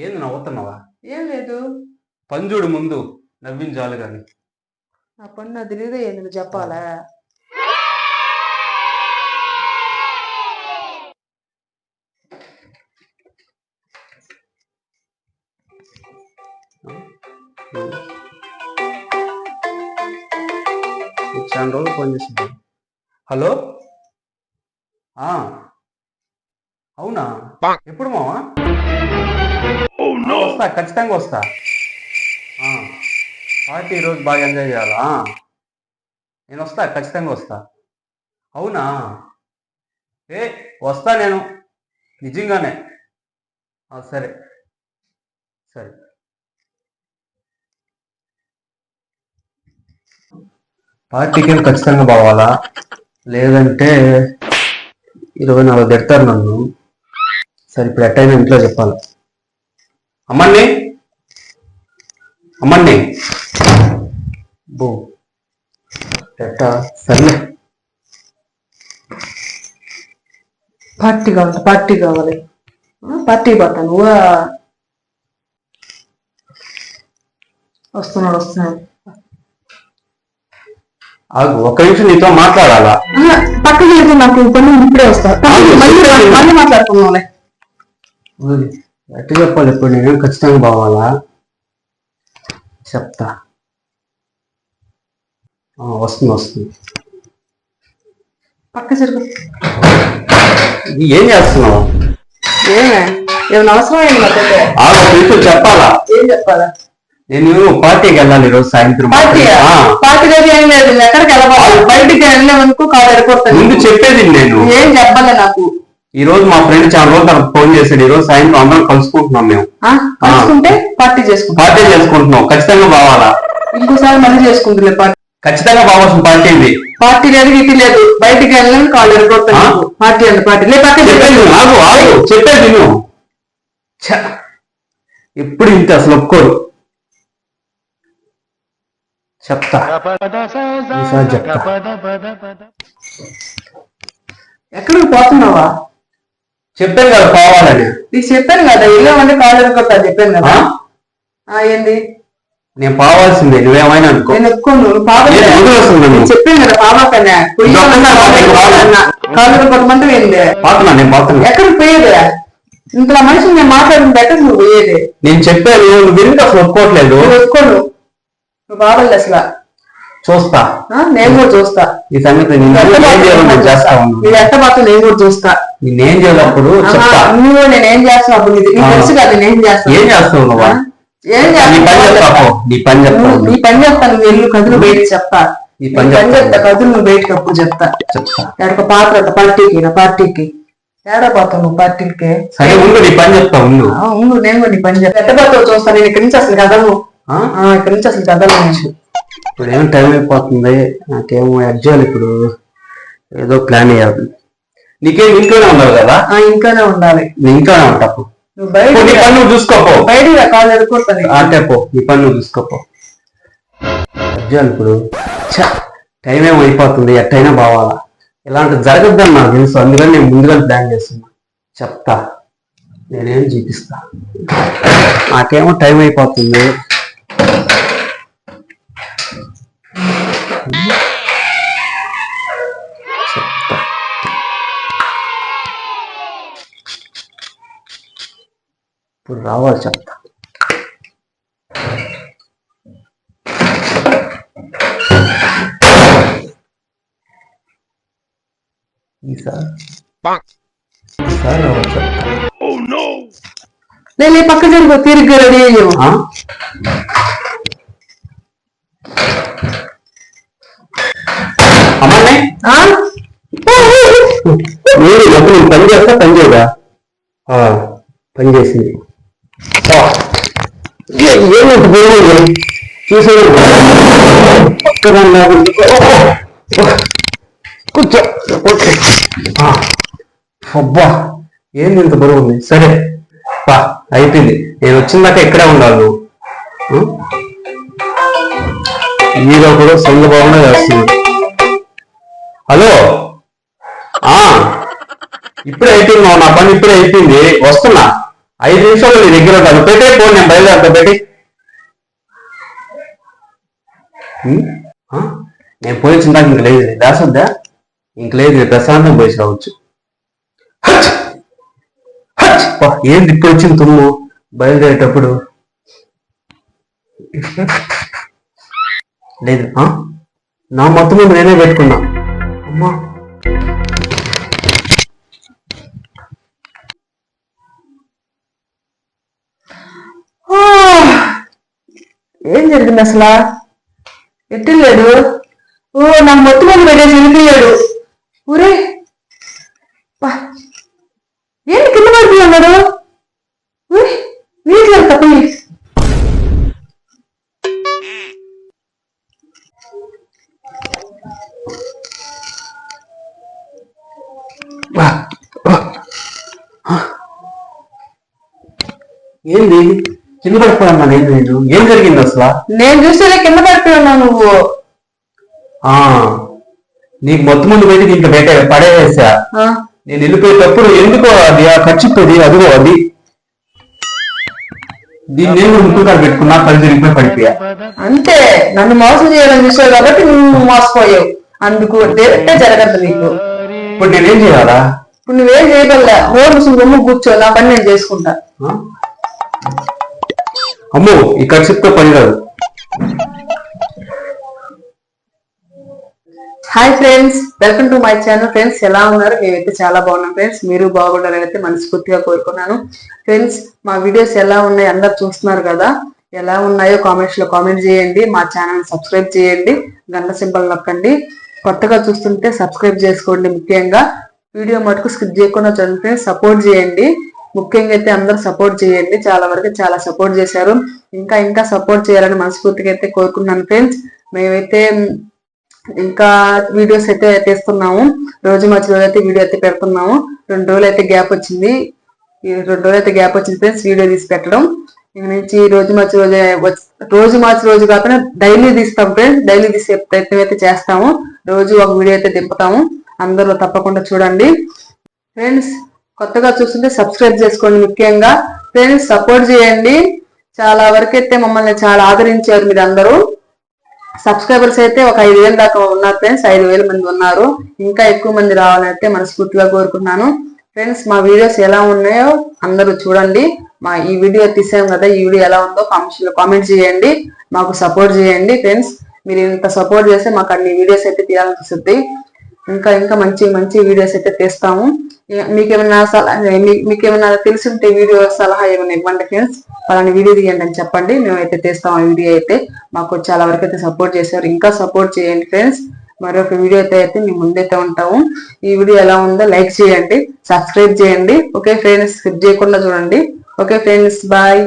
ఏంది నవ్వుతున్నావా? ఏం లేదు. పంజుడు ముందు నవ్వించాలి కానీ నా పని నాకు తెలియదు. ఏంది నువ్వు చెప్పాలా? చాలా రోజులు ఫోన్ చేసింది. హలో, అవునా? ఎప్పుడు మావా? వస్తా, ఖచ్చితంగా వస్తా. పార్టీ ఈరోజు బాగా ఎంజాయ్ చేయాలా? నేను వస్తా, ఖచ్చితంగా వస్తా. అవునా? వస్తా నేను, నిజంగానే. సరే సరే. పార్టీకి ఖచ్చితంగా పోవాలా, లేదంటే 24 తిడతారు నన్ను. సరే, ఇప్పుడు ఎట్టయినా ఇంట్లో చెప్పాలి. అమ్మని బో ఎట్ట. సర్లే, పార్టీ కావాలి, పార్టీ కావాలి. పార్టీ పోతాను. వస్తున్నాడు. ఒక్క నిమిషం నీతో మాట్లాడాలా? పక్కకి వెళ్తే నాకు పని ఇప్పుడే వస్తా. మళ్ళీ మాట్లాడుకున్నాంలే. ఎట్ట చెప్పాలి ఇప్పుడు? నేను ఖచ్చితంగా పోవాలా? చెప్తా. వస్తుంది. పక్క సరుకు. ఏం చేస్తున్నావు? ఏమైనా అవసరం ఏంటి నాకైతే? చెప్పాలా? ఏం చెప్పాలా? నేను పార్టీకి వెళ్ళాలి ఈరోజు సాయంత్రం. పార్టీ దగ్గర ఏం లేదు. ఎక్కడికి వెళ్ళాలి? బయటికి వెళ్ళామనుకో కాదు వెళ్ళిపోతాను. ముందు చెప్పేది నేను. ఏం చెప్పాలి నాకు? ఈ రోజు మా ఫ్రెండ్ చాలా రోజులు తర్వాత ఫోన్ చేశాడు. ఈ రోజు సాయంత్రం అందరం కలుసుకుంటున్నాం. మేము కలుసుకుంటే పార్టీ చేసుకుంటున్నాం. ఖచ్చితంగా బావాలా? ఇంకోసారి మళ్ళీ చేసుకుంటులే పార్టీ. ఖచ్చితంగా బావాల్సిన పార్టీ ఇది. పార్టీ లేదు, ఇటీ లేదు. బయటికి వెళ్ళాలని కాదు వెళ్ళిపోతాను. పార్టీ అండి, పార్టీ లే. చెప్పేది నువ్వు ఎప్పుడు ఇంత అసలు ఒప్పుకోరు. చెప్తా. ఎక్కడికి పోతున్నావా? చెప్పాను కదా పోవాలని. నీకు చెప్పాను కదా, ఇల్లు అంటే కాలు ఎరుకొస్తా చెప్పాను కదా. ఏంది? నేను పోవాల్సిందే, నువ్వేమైనా అనుకో. నేను ఒప్పుకోను. చెప్పాను కదా పాపకన్నా కాలు ఎరుకొట్టమంటే ఏంది? నేను పోతున్నా. ఎక్కడికి పోయేది? ఇంత మనిషి నేను మాట్లాడుతుంటే ఎక్కడ నువ్వు పోయేది? నేను చెప్పాను, నువ్వు ఎందుకు అసలు ఒప్పుకోవట్లేదు? ఒప్పుకోను. నువ్వు బావల్లి అసలు. చూస్తా, నేను కూడా చూస్తా ఈ సంగతి. మీరు ఎట్ట మాత్రం నేను కూడా చూస్తా. నేనేం చేయాలప్పుడు నువ్వు నేనేం చేస్తాను అప్పుడు నీకు తెలుసు కదా. నేనేం చేస్తాను? ఏం చేస్తావు నువ్వు? నీ పని చెప్తాను. నువ్వు వెళ్ళు, కదులు బయటకు చెప్తా. నీ పని చెప్తా, కదులు నువ్వు బయటకు అప్పుడు చెప్తా. ఎడక పాత్ర పార్టీకి ఏడా పోతావు నువ్వు? పార్టీకి సరే ఉండు, నీ పని చెప్తా. ఉండు నేను కూడా నీ పని చెప్తా. ఎట్ట పోతావు చూస్తా. నేను ఇక్కడి నుంచి అసలు కదలను. ఇప్పుడు ఏమో టైం అయిపోతుంది. నాకేమో ఎగ్జామ్. ఇప్పుడు ఏదో ప్లాన్ అయ్యాలి. నీకేం ఇంట్లోనే ఉండాలి కదా? ఇంట్లోనే ఉండాలి. నీ ఇంట్లోనే ఉంటావు. నువ్వు బయట నీ పని నువ్వు చూసుకోపో. బయట కాలు ఎదుర్కొంటాను అంటే పో, నీ పని నువ్వు చూసుకోపో. ఎగ్జామ్ ఇప్పుడు టైం ఏమో అయిపోతుంది. ఎట్టయినా బావాలా? ఇలాంటి జరగద్దని నాకు తెలుసు. అందుకని నేను ముందుగా ప్లాన్ చేస్తున్నా. చెప్తా, నేనేం చూపిస్తా. నాకేమో టైం అయిపోతుంది. ఇప్పుడు రావాలి. చెప్తా. ఈసారి రావాలి. చెప్తా. నేను పక్క జరుగు, తిరిగి రెడీ అయ్యాము. అమ్మనే పని చేస్తా. పని చేయదా? పని చేసింది. ఏమంటే బాగుంది చూసే పక్కన కూర్చో. అబ్బా, ఏంది ఇంత బరువు ఉంది? సరే అయిపోయింది. నేను వచ్చిందాక ఇక్కడే ఉండాలి నువ్వు. ఈలో కూడా సొంత బాగుండా చేస్తున్నాడు. హలో, ఇప్పుడే అయిపోయింది. నా పని ఇప్పుడే అయిపోయింది. వస్తున్నా, 5 నిమిషాలు నీ దగ్గర ఉంటాను. పెట్టే ఫోన్, నేను బయలుదేరుతా. పెట్టి నేను పోయి చిందాక ఇంక లేదు, దాసొద్దా? ఇంక లేదు, ప్రశాంతం పోయి రావచ్చు. ఏంది ఇప్పుడు వచ్చింది తుమ్ము బయలుదేరేటప్పుడు? లేదు, నా మొత్తం మీద నేనే పెట్టుకున్నా. అమ్మా ఏం జరిగింది అసలు? ఎట్టిల్లాడు? ఓ నాకు మొత్తం మీద పెట్టేసి వెళ్ళిపోయాడు. ఊరే ఏంటి కింద పడిపోయి ఉన్నాడు? నీళ్ళు తప్పని ఏంది కింద పడిపోయాను? నేను ఏం జరిగింది అసలు? నేను చూసేదే కింద పడిపోయి ఉన్నావు నువ్వు. నీకు మొత్తం ముందు పెట్టి దీంట్లో పడేసా. నేను వెళ్ళిపోయేటప్పుడు ఎందుకో అది ఆ ఖర్చుది, అదిగో అది దీన్ని నేను ఇంకొకరు పెట్టుకున్నా, కళ్ళు తిరిగిపోయి పడిపోయా. అంతే, నన్ను మోసం చేయాలని చూసావు కాబట్టి నువ్వు మోసపోయావు. అందుకు జరగద్దు నీకు. ఇప్పుడు నేనేం చేయాలా? ఇప్పుడు నువ్వేం చేయగలరా? రొమ్ము కూర్చో, నా పని నేను చేసుకుంటా. అమ్మో, ఈ ఖర్చుతో పని కాదు. Hi friends, welcome to my channel. Friends ఎలా ఉన్నారు? మేమైతే చాలా బాగున్నాం ఫ్రెండ్స్. మీరు బాగుండాలని అయితే మనస్ఫూర్తిగా కోరుకున్నాను. ఫ్రెండ్స్ మా వీడియోస్ ఎలా ఉన్నాయి అందరు చూస్తున్నారు కదా, ఎలా ఉన్నాయో కామెంట్స్ లో కామెంట్ చేయండి. మా ఛానల్ సబ్స్క్రైబ్ చేయండి, గంట సింబల్ నొక్కండి. కొత్తగా చూస్తుంటే సబ్స్క్రైబ్ చేసుకోండి. ముఖ్యంగా వీడియో మటుకు స్కిప్ చేయకుండా చూడండి ఫ్రెండ్స్. సపోర్ట్ చేయండి, ముఖ్యంగా అయితే అందరూ సపోర్ట్ చేయండి. చాలా వరకు చాలా సపోర్ట్ చేశారు, ఇంకా సపోర్ట్ చేయాలని మనస్ఫూర్తిగా అయితే కోరుకున్నాను ఫ్రెండ్స్. మేమైతే ఇంకా వీడియోస్ అయితే తీస్తున్నాము. రోజు మార్చి రోజు అయితే వీడియో అయితే పెడుతున్నాము. 2 రోజులు అయితే గ్యాప్ వచ్చింది. 2 రోజులు అయితే గ్యాప్ వచ్చింది ఫ్రెండ్స్ వీడియో తీసి పెట్టడం. ఇక నుంచి రోజు మార్చి రోజు కాకుండా డైలీ తీస్తాం ఫ్రెండ్స్. డైలీ తీసే ప్రయత్నం అయితే చేస్తాము. రోజు ఒక వీడియో అయితే దింపుతాము. అందరూ తప్పకుండా చూడండి ఫ్రెండ్స్. కొత్తగా చూస్తుంటే సబ్స్క్రైబ్ చేసుకోండి. ముఖ్యంగా ఫ్రెండ్స్ సపోర్ట్ చేయండి. చాలా వరకు అయితే మమ్మల్ని చాలా ఆదరించారు మీరు అందరూ. సబ్స్క్రైబర్స్ అయితే ఒక 5,000 దాకా ఉన్నారు ఫ్రెండ్స్. 5,000 మంది ఉన్నారు. ఇంకా ఎక్కువ మంది రావాలని అయితే మనస్ఫూర్తిగా కోరుకుంటున్నాను ఫ్రెండ్స్. మా వీడియోస్ ఎలా ఉన్నాయో అందరూ చూడండి. ఈ వీడియో తీసాం కదా, ఈ వీడియో ఎలా ఉందో కామెంట్ చేయండి. మాకు సపోర్ట్ చేయండి ఫ్రెండ్స్. మీరు ఇంత సపోర్ట్ చేస్తే మాకు అన్ని వీడియోస్ అయితే తీయాలనిపిస్తుంది. ఇంకా మంచి వీడియోస్ అయితే తీస్తాము. మీకేమైనా తెలుసుంటే వీడియో సలహా ఏమైనా ఇవ్వండి ఫ్రెండ్స్. అలాంటి వీడియో తీయండి అని చెప్పండి, మేమైతే తీస్తాం. ఆ వీడియో అయితే మాకు చాలా వరకు అయితే సపోర్ట్ చేశారు. ఇంకా సపోర్ట్ చేయండి ఫ్రెండ్స్. మరొక వీడియో అయితే మీ ముందైతే ఉంటాము. ఈ వీడియో ఎలా ఉందో లైక్ చేయండి, సబ్స్క్రైబ్ చేయండి. ఓకే ఫ్రెండ్స్, స్కిప్ చేయకుండా చూడండి. Okay friends, bye.